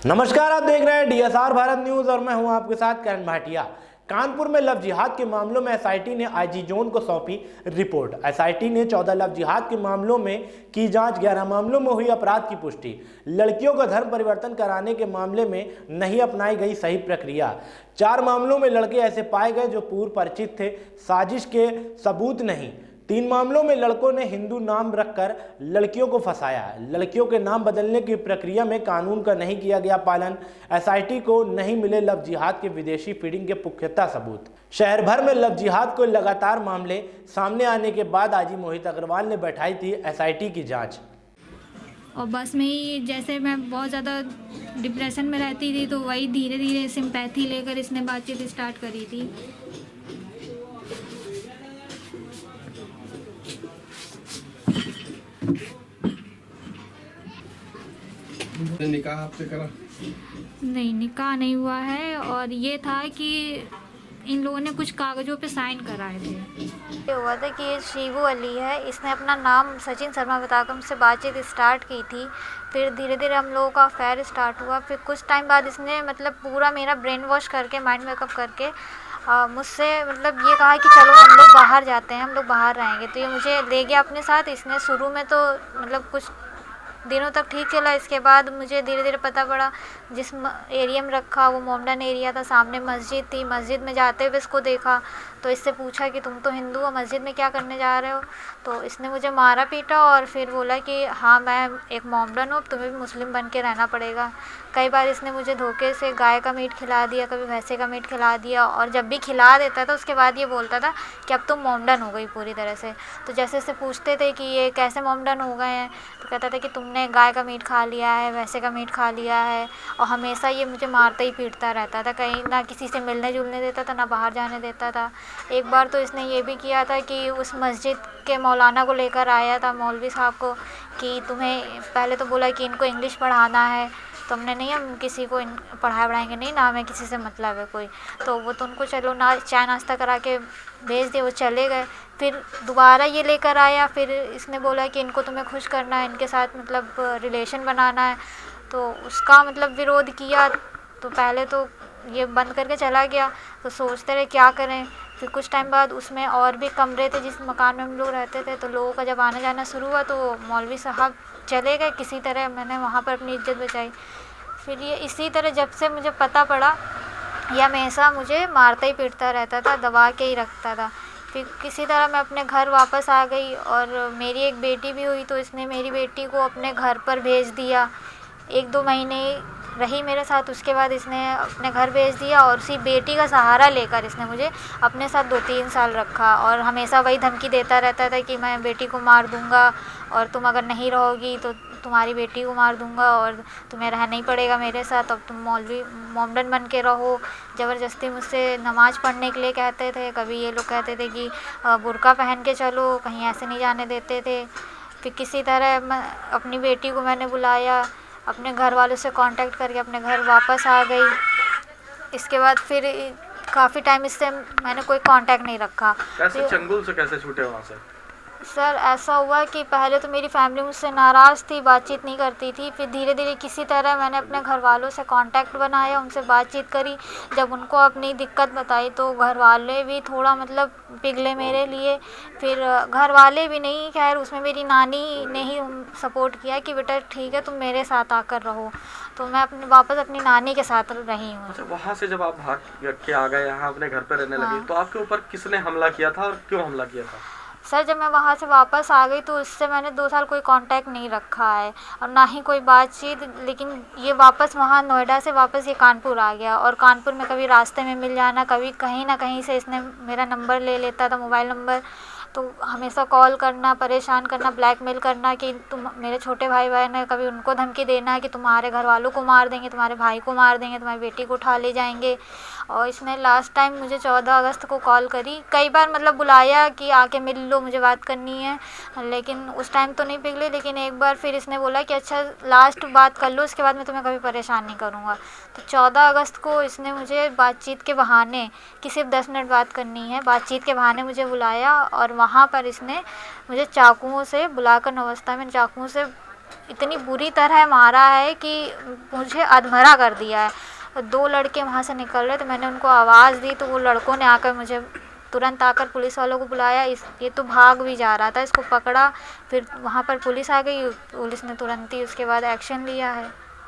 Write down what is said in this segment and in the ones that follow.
नमस्कार, आप देख रहे हैं डीएसआर भारत न्यूज और मैं हूं आपके साथ करण भाटिया। कानपुर में लव जिहाद के मामलों में एसआईटी ने आईजी जोन को सौंपी रिपोर्ट। एसआईटी ने 14 लव जिहाद के मामलों में की जांच, 11 मामलों में हुई अपराध की पुष्टि। लड़कियों का धर्म परिवर्तन कराने के मामले में नहीं अपनाई गई सही प्रक्रिया। 4 मामलों में लड़के ऐसे पाए गए जो पूर्व परिचित थे, साजिश के सबूत नहीं। 3 मामलों में लड़कों ने हिंदू नाम रखकर लड़कियों को फंसाया। लड़कियों के नाम बदलने की प्रक्रिया में कानून का नहीं किया गया पालन। एसआईटी को नहीं मिले लव जिहाद के विदेशी फीडिंग के पुख्ता सबूत। शहर भर में लव जिहाद को लगातार मामले सामने आने के बाद आईजी मोहित अग्रवाल ने बैठाई थी एसआईटी की जांच। और बस में ही जैसे मैं बहुत ज़्यादा डिप्रेशन में रहती थी तो वही धीरे धीरे सिंपैथी लेकर इसने बातचीत स्टार्ट करी थी। निकाह आपसे करा? नहीं, निकाह नहीं हुआ है। और ये था कि इन लोगों ने कुछ कागज़ों पे साइन कराए थे। ये हुआ था कि ये शिवू अली है, इसने अपना नाम सचिन शर्मा बताकर मुझसे बातचीत स्टार्ट की थी। फिर धीरे धीरे हम लोगों का अफेयर स्टार्ट हुआ। फिर कुछ टाइम बाद इसने मतलब पूरा मेरा ब्रेन वॉश करके, माइंड मेकअप करके मुझसे मतलब ये कहा कि चलो हम लोग बाहर जाते हैं, हम लोग बाहर रहेंगे। तो ये मुझे ले गया अपने साथ। इसने शुरू में तो मतलब कुछ दिनों तक ठीक चला। इसके बाद मुझे धीरे धीरे पता पड़ा जिस एरिया में रखा वो मोमडन एरिया था, सामने मस्जिद थी। मस्जिद में जाते हुए इसको देखा तो इससे पूछा कि तुम तो हिंदू हो, मस्जिद में क्या करने जा रहे हो। तो इसने मुझे मारा पीटा और फिर बोला कि हाँ मैं एक मोमडन हूँ, तुम्हें भी मुस्लिम बन के रहना पड़ेगा। कई बार इसने मुझे धोखे से गाय का मीट खिला दिया, कभी भैंसे का मीट खिला दिया। और जब भी खिला देता था उसके बाद ये बोलता था कि अब तुम मोमडन हो गई पूरी तरह से। तो जैसे इससे पूछते थे कि ये कैसे मोमडन हो गए हैं, तो कहता था कि तुमने गाय का मीट खा लिया है, भैंसे का मीट खा लिया है। और हमेशा ये मुझे मारता ही पीटता रहता था, कहीं ना किसी से मिलने जुलने देता था, ना बाहर जाने देता था। एक बार तो इसने ये भी किया था कि उस मस्जिद के मौलाना को लेकर आया था, मौलवी साहब को, कि तुम्हें पहले तो बोला कि इनको इंग्लिश पढ़ाना है। तो हमने नहीं, हम किसी को पढ़ाएंगे नहीं, ना हमें किसी से मतलब है कोई। तो वो तो उनको चलो ना चाय नाश्ता करा के भेज दिए, वो चले गए। फिर दोबारा ये लेकर आया। फिर इसने बोला कि इनको तुम्हें खुश करना है, इनके साथ मतलब रिलेशन बनाना है। तो उसका मतलब विरोध किया। तो पहले तो ये बंद करके चला गया। तो सोचते रहे क्या करें। फिर कुछ टाइम बाद उसमें और भी कमरे थे जिस मकान में हम लोग रहते थे। तो लोगों का जब आना जाना शुरू हुआ तो मौलवी साहब चले गए। किसी तरह मैंने वहाँ पर अपनी इज्जत बचाई। फिर ये इसी तरह जब से मुझे पता पड़ा, ये हमेशा मुझे मारता ही पीटता रहता था, दबा के ही रखता था। फिर किसी तरह मैं अपने घर वापस आ गई। और मेरी एक बेटी भी हुई तो इसने मेरी बेटी को अपने घर पर भेज दिया। 1-2 महीने रही मेरे साथ, उसके बाद इसने अपने घर भेज दिया। और उसी बेटी का सहारा लेकर इसने मुझे अपने साथ 2-3 साल रखा। और हमेशा वही धमकी देता रहता था कि मैं बेटी को मार दूंगा, और तुम अगर नहीं रहोगी तो तुम्हारी बेटी को मार दूंगा, और तुम्हें रहना ही पड़ेगा मेरे साथ। अब तुम मौलवी मोमडन बन के रहो। ज़बरदस्ती मुझसे नमाज़ पढ़ने के लिए कहते थे। कभी ये लोग कहते थे कि बुर्का पहन के चलो, कहीं ऐसे नहीं जाने देते थे। फिर किसी तरह मैं अपनी बेटी को मैंने बुलाया, अपने घर वालों से कांटेक्ट करके अपने घर वापस आ गई। इसके बाद फिर काफ़ी टाइम इससे मैंने कोई कांटेक्ट नहीं रखा। कैसे चंगुल से कैसे छूटे वहाँ से? सर ऐसा हुआ कि पहले तो मेरी फैमिली मुझसे नाराज़ थी, बातचीत नहीं करती थी। फिर धीरे धीरे किसी तरह मैंने अपने घर वालों से कांटेक्ट बनाया, उनसे बातचीत करी। जब उनको अपनी दिक्कत बताई तो घर वाले भी थोड़ा मतलब पिघले मेरे लिए। फिर घर वाले भी नहीं, खैर उसमें मेरी नानी ने ही सपोर्ट किया कि बेटा ठीक है तुम मेरे साथ आकर रहो। तो मैं वापस अपनी नानी के साथ रही हूँ। अच्छा, वहाँ से जब आप भाग के आ गए यहाँ अपने घर पर रहने लगी, तो आपके ऊपर किसने हमला किया था और क्यों हमला किया था? सर जब मैं वहाँ से वापस आ गई तो उससे मैंने 2 साल कोई कांटेक्ट नहीं रखा है और ना ही कोई बातचीत। लेकिन ये वापस वहाँ नोएडा से वापस ये कानपुर आ गया। और कानपुर में कभी रास्ते में मिल जाना, कभी कहीं ना कहीं से इसने मेरा नंबर ले लेता था, मोबाइल नंबर। तो हमेशा कॉल करना, परेशान करना, ब्लैकमेल करना कि तुम मेरे छोटे भाई बहन है, कभी उनको धमकी देना कि तुम्हारे घर वालों को मार देंगे, तुम्हारे भाई को मार देंगे, तुम्हारी बेटी को उठा ले जाएंगे। और इसने लास्ट टाइम मुझे 14 अगस्त को कॉल करी, कई बार मतलब बुलाया कि आके मिल लो, मुझे बात करनी है। लेकिन उस टाइम तो नहीं पिघले। लेकिन एक बार फिर इसने बोला कि अच्छा लास्ट बात कर लो, इसके बाद मैं तुम्हें कभी परेशान नहीं करूँगा। तो 14 अगस्त को इसने मुझे बातचीत के बहाने, कि सिर्फ 10 मिनट बात करनी है, बातचीत के बहाने मुझे बुलाया। और वहाँ पर इसने मुझे चाकुओं से बुलाकर, अवस्था में चाकुओं से इतनी बुरी तरह मारा है कि मुझे अधमरा कर दिया है। 2 लड़के वहाँ से निकल रहे तो मैंने उनको आवाज़ दी तो वो लड़कों ने आकर मुझे तुरंत आकर पुलिस वालों को बुलाया। ये तो भाग भी जा रहा था, इसको पकड़ा, फिर वहाँ पर पुलिस आ गई, पुलिस ने तुरंत ही उसके बाद एक्शन लिया है।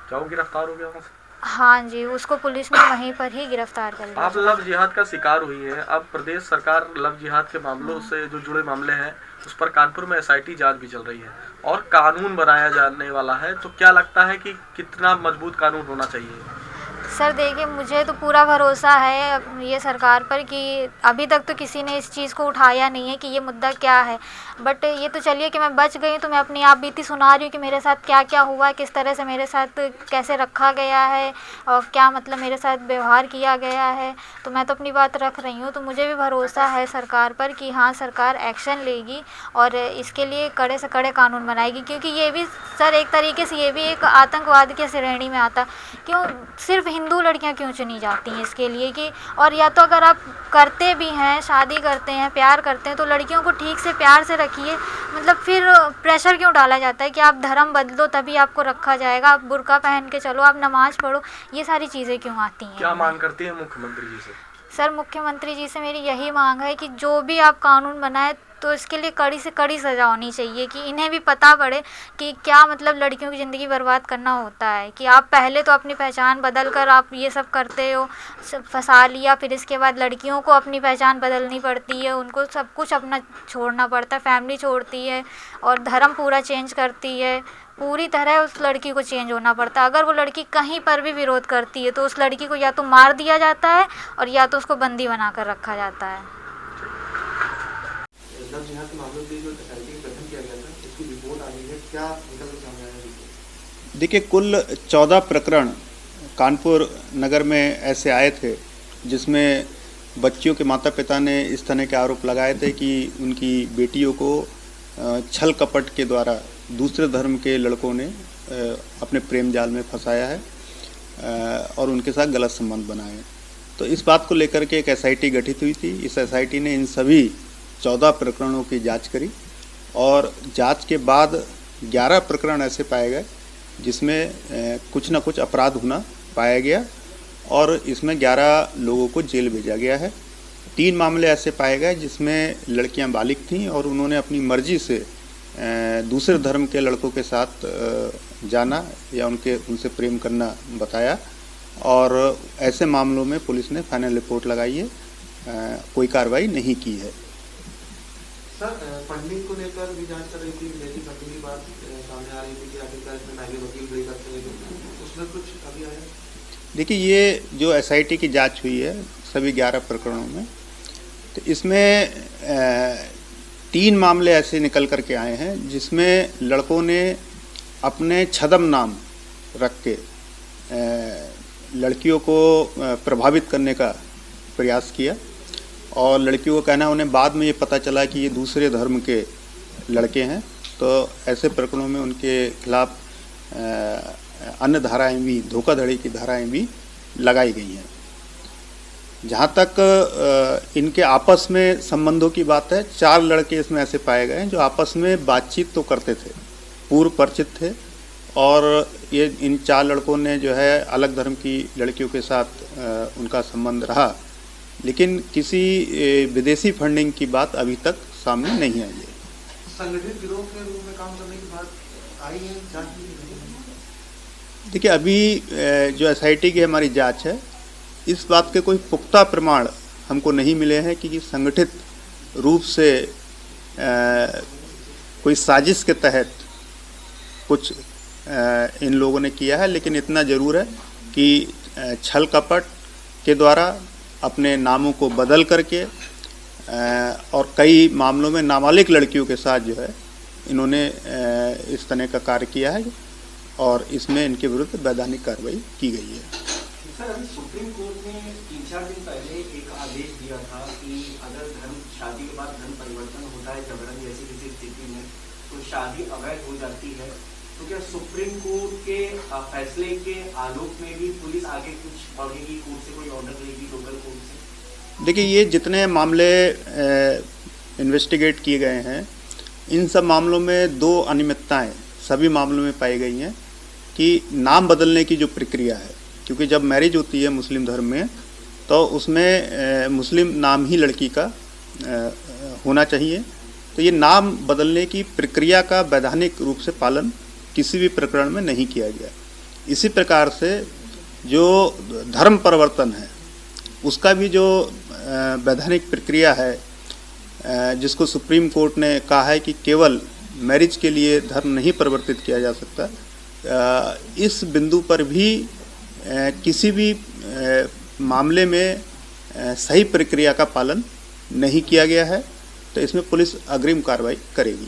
क्या वो गिरफ्तार हो गया वहाँ से? हाँ जी, उसको पुलिस ने वहीं पर ही गिरफ्तार कर लिया। आप लव जिहाद का शिकार हुई है, अब प्रदेश सरकार लव जिहाद के मामलों से जो जुड़े मामले हैं उस पर कानपुर में SIT जांच भी चल रही है और कानून बनाया जाने वाला है, तो क्या लगता है कि कितना मजबूत कानून होना चाहिए? सर देखिए, मुझे तो पूरा भरोसा है ये सरकार पर कि अभी तक तो किसी ने इस चीज़ को उठाया नहीं है कि ये मुद्दा क्या है। बट ये तो चलिए कि मैं बच गई तो मैं अपनी आप बीती सुना रही हूँ कि मेरे साथ क्या क्या हुआ, किस तरह से मेरे साथ कैसे रखा गया है और क्या मतलब मेरे साथ व्यवहार किया गया है। तो मैं तो अपनी बात रख रही हूँ, तो मुझे भी भरोसा है सरकार पर कि हाँ सरकार एक्शन लेगी और इसके लिए कड़े से कड़े कानून बनाएगी। क्योंकि ये भी सर एक तरीके से ये भी एक आतंकवाद की श्रेणी में आता। क्यों सिर्फ हिंदू लड़कियां क्यों चुनी जाती हैं इसके लिए कि, और या तो अगर आप करते भी हैं, शादी करते हैं, प्यार करते हैं तो लड़कियों को ठीक से प्यार से रखिए। मतलब फिर प्रेशर क्यों डाला जाता है कि आप धर्म बदलो तभी आपको रखा जाएगा, आप बुर्का पहन के चलो, आप नमाज पढ़ो, ये सारी चीज़ें क्यों आती हैं? क्या मांग करती हैं मुख्यमंत्री जी से? सर मुख्यमंत्री जी से मेरी यही मांग है कि जो भी आप कानून बनाए तो इसके लिए कड़ी से कड़ी सज़ा होनी चाहिए कि इन्हें भी पता पड़े कि क्या मतलब लड़कियों की ज़िंदगी बर्बाद करना होता है। कि आप पहले तो अपनी पहचान बदल कर आप ये सब करते हो, फंसा लिया, फिर इसके बाद लड़कियों को अपनी पहचान बदलनी पड़ती है, उनको सब कुछ अपना छोड़ना पड़ता है, फैमिली छोड़ती है और धर्म पूरा चेंज करती है, पूरी तरह उस लड़की को चेंज होना पड़ता है। अगर वो लड़की कहीं पर भी विरोध करती है तो उस लड़की को या तो मार दिया जाता है और या तो उसको बंदी बना कर रखा जाता है। लव जिहाद के मामले में जो SIT का गठन किया गया था उसकी रिपोर्ट आ गई है, क्या निकल कर सामने आया है? देखिए, कुल 14 प्रकरण कानपुर नगर में ऐसे आए थे जिसमें बच्चियों के माता पिता ने इस तरह के आरोप लगाए थे कि उनकी बेटियों को छल कपट के द्वारा दूसरे धर्म के लड़कों ने अपने प्रेम जाल में फंसाया है और उनके साथ गलत संबंध बनाए। तो इस बात को लेकर के एक SIT गठित हुई थी। इस SIT ने इन सभी 14 प्रकरणों की जांच करी और जांच के बाद 11 प्रकरण ऐसे पाए गए जिसमें कुछ न कुछ अपराध होना पाया गया और इसमें 11 लोगों को जेल भेजा गया है। 3 मामले ऐसे पाए गए जिसमें लड़कियां बालिग थीं और उन्होंने अपनी मर्जी से दूसरे धर्म के लड़कों के साथ जाना या उनसे प्रेम करना बताया और ऐसे मामलों में पुलिस ने फाइनल रिपोर्ट लगाई है, कोई कार्रवाई नहीं की है। सर फंडिंग को लेकर भी जांच कर रही थी, मेरी फंडिंग की बात सामने आ रही थी कि आखिरकार इसमें महंगे वकील भी करते हैं, उसमें कुछ अभी आया? देखिए, ये जो SIT की जांच हुई है सभी 11 प्रकरणों में, तो इसमें 3 मामले ऐसे निकल करके आए हैं जिसमें लड़कों ने अपने छद्म नाम रख के लड़कियों को प्रभावित करने का प्रयास किया और लड़कियों को कहना उन्हें बाद में ये पता चला कि ये दूसरे धर्म के लड़के हैं। तो ऐसे प्रकरणों में उनके खिलाफ अन्य धाराएं भी, धोखाधड़ी की धाराएं भी लगाई गई हैं। जहाँ तक इनके आपस में संबंधों की बात है, 4 लड़के इसमें ऐसे पाए गए हैं जो आपस में बातचीत तो करते थे, पूर्व परिचित थे और ये इन 4 लड़कों ने जो है अलग धर्म की लड़कियों के साथ उनका संबंध रहा, लेकिन किसी विदेशी फंडिंग की बात अभी तक सामने नहीं आई है। संगठित गिरोह के रूप में काम करने की बात आई है जांच में? देखिए, अभी जो SIT की हमारी जांच है, इस बात के कोई पुख्ता प्रमाण हमको नहीं मिले हैं कि संगठित रूप से कोई साजिश के तहत कुछ इन लोगों ने किया है। लेकिन इतना ज़रूर है कि छल कपट के द्वारा अपने नामों को बदल करके और कई मामलों में नाबालिग लड़कियों के साथ जो है इन्होंने इस तरह का कार्य किया है और इसमें इनके विरुद्ध वैधानिक कार्रवाई की गई है। सर, अभी सुप्रीम कोर्ट ने 3-4 दिन पहले एक आदेश दिया था कि अगर शादी के बाद धर्म परिवर्तन होता है जबरन जैसी किसी स्थिति में तो शादी अवैध हो जाती है। तो क्या सुप्रीम कोर्ट के फैसले के आलोक में भी पुलिस आगे कुछ बढ़ेगी, कोर्ट से कोई ऑर्डर लेगी लोकल कोर्ट से? देखिए, ये जितने मामले इन्वेस्टिगेट किए गए हैं इन सब मामलों में 2 अनियमितताएं सभी मामलों में पाई गई हैं कि नाम बदलने की जो प्रक्रिया है, क्योंकि जब मैरिज होती है मुस्लिम धर्म में तो उसमें मुस्लिम नाम ही लड़की का होना चाहिए। तो ये नाम बदलने की प्रक्रिया का वैधानिक रूप से पालन किसी भी प्रकरण में नहीं किया गया। इसी प्रकार से जो धर्म परिवर्तन है उसका भी जो वैधानिक प्रक्रिया है, जिसको सुप्रीम कोर्ट ने कहा है कि केवल मैरिज के लिए धर्म नहीं परिवर्तित किया जा सकता, इस बिंदु पर भी किसी भी मामले में सही प्रक्रिया का पालन नहीं किया गया है। तो इसमें पुलिस अग्रिम कार्रवाई करेगी।